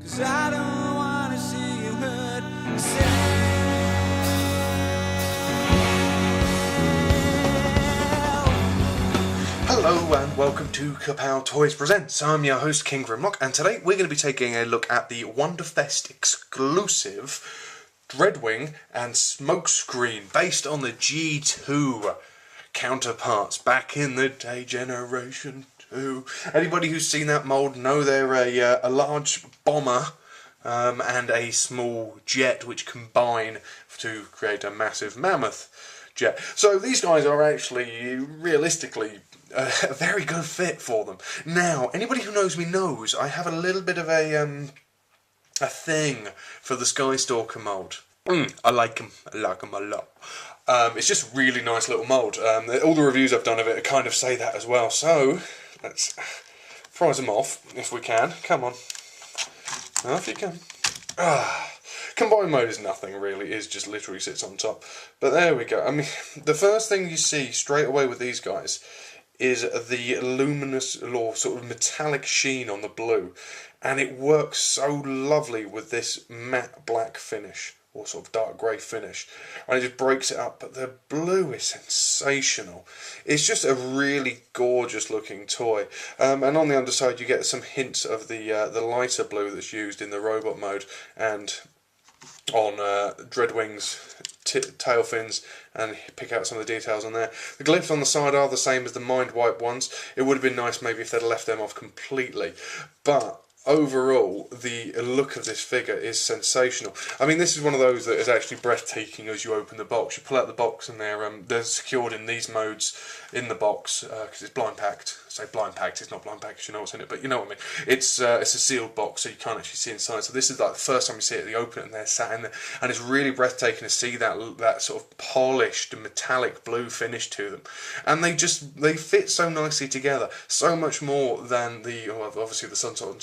'cause I don't wanna see you hurt yourself. Hello and welcome to Kapow Toys Presents. I'm your host King Grimlock, and today we're going to be taking a look at the Wonderfest exclusive Dreadwing and Smokescreen based on the G2 counterparts back in the day, Generation 2. Anybody who's seen that mould know they're a large bomber and a small jet which combine to create a massive mammoth jet. So these guys are actually realistically a very good fit for them. Now, anybody who knows me knows I have a little bit of a thing for the Skystalker mould. I like them a lot. It's just a really nice little mould. All the reviews I've done of it kind of say that as well. So let's prize them off if we can. Come on, off you come. Combine mode is nothing really, it just literally sits on top. But there we go. I mean, the first thing you see straight away with these guys is the luminous or sort of metallic sheen on the blue, and it works so lovely with this matte black finish or sort of dark grey finish, and it just breaks it up. But the blue is sensational. It's just a really gorgeous looking toy, and on the underside you get some hints of the lighter blue that's used in the robot mode and on Dreadwing's tail fins, and pick out some of the details on there. The glyphs on the side are the same as the Mind Wipe ones. It would have been nice maybe if they'd left them off completely, but overall the look of this figure is sensational. I mean, this is one of those that is actually breathtaking as you open the box. You pull out the box and they're secured in these modes in the box because it's blind packed. I say blind packed, it's not blind packed, you know what's in it, but you know what I mean. It's a sealed box, so you can't actually see inside. So this is like the first time you see it, they open it and they're sat in there, and it's really breathtaking to see that sort of polished metallic blue finish to them, and they fit so nicely together, so much more than obviously the Sunspot and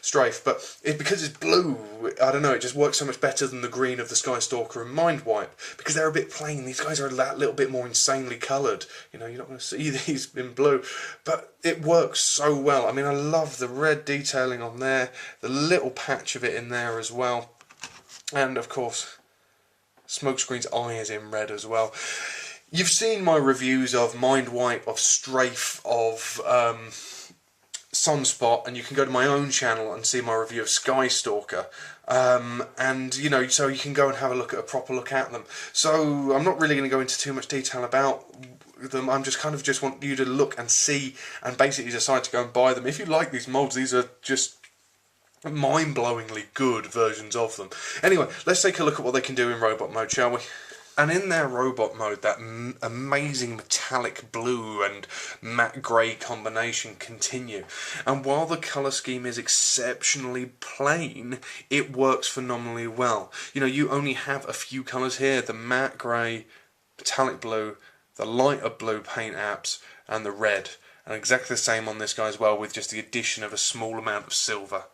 Strafe, but because it's blue, I don't know, it just works so much better than the green of the Skystalker and Mind Wipe, because they're a bit plain. These guys are that little bit more insanely coloured. You know, you're not going to see these in blue, but it works so well. I mean, I love the red detailing on there, the little patch of it in there as well, and of course Smokescreen's eye is in red as well. You've seen my reviews of Mind Wipe, of Strafe, of Sunspot, and you can go to my own channel and see my review of Skystalker, and you know, so you can go and have a proper look at them. So I'm not really going to go into too much detail about them. I'm just want you to look and see and basically decide to go and buy them. If you like these molds, these are just mind-blowingly good versions of them. Anyway, let's take a look at what they can do in robot mode, shall we? And in their robot mode, that amazing metallic blue and matte grey combination continue. And while the colour scheme is exceptionally plain, it works phenomenally well. You know, you only have a few colours here: the matte grey, metallic blue, the lighter blue paint apps, and the red. And exactly the same on this guy as well, with just the addition of a small amount of silver.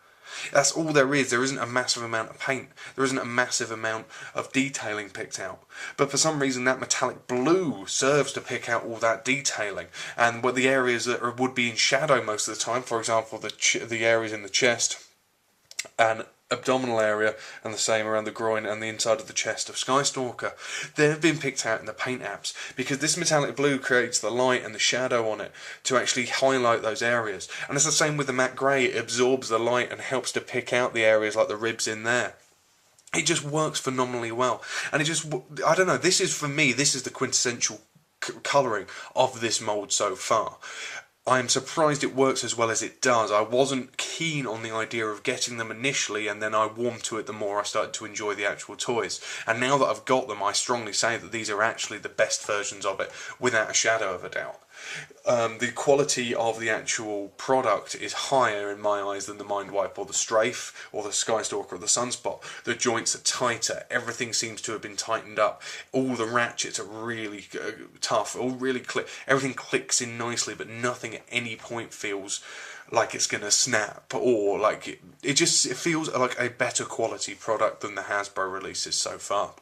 That's all there is. There isn't a massive amount of paint. There isn't a massive amount of detailing picked out. But for some reason that metallic blue serves to pick out all that detailing. And the areas that would be in shadow most of the time, for example the areas in the chest and abdominal area, and the same around the groin and the inside of the chest of Skystalker, they've been picked out in the paint apps, because this metallic blue creates the light and the shadow on it to actually highlight those areas. And it's the same with the matte grey. It absorbs the light and helps to pick out the areas like the ribs in there. It just works phenomenally well, and it just, I don't know, this is, for me, this is the quintessential colouring of this mould so far. I'm surprised it works as well as it does. I wasn't keen on the idea of getting them initially, and then I warmed to it the more I started to enjoy the actual toys. And now that I've got them, I strongly say that these are actually the best versions of it, without a shadow of a doubt. The quality of the actual product is higher in my eyes than the Mind Wipe or the Strafe or the Skystalker or the Sunspot. The joints are tighter, everything seems to have been tightened up, all the ratchets are really tough, all really everything clicks in nicely, but nothing at any point feels like it's going to snap, or like it feels like a better quality product than the Hasbro releases so far.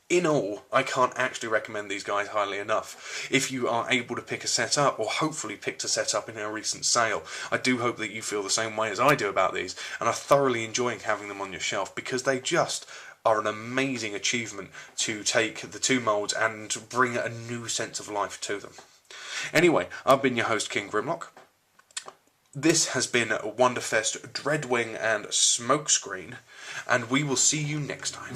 in all, I can't actually recommend these guys highly enough. If you are able to pick a set up, or hopefully picked a set up in a recent sale, I do hope that you feel the same way as I do about these, and are thoroughly enjoying having them on your shelf, because they just are an amazing achievement to take the two moulds and bring a new sense of life to them. Anyway, I've been your host, King Grimlock. This has been Wonderfest, Dreadwing and Smokescreen, and we will see you next time.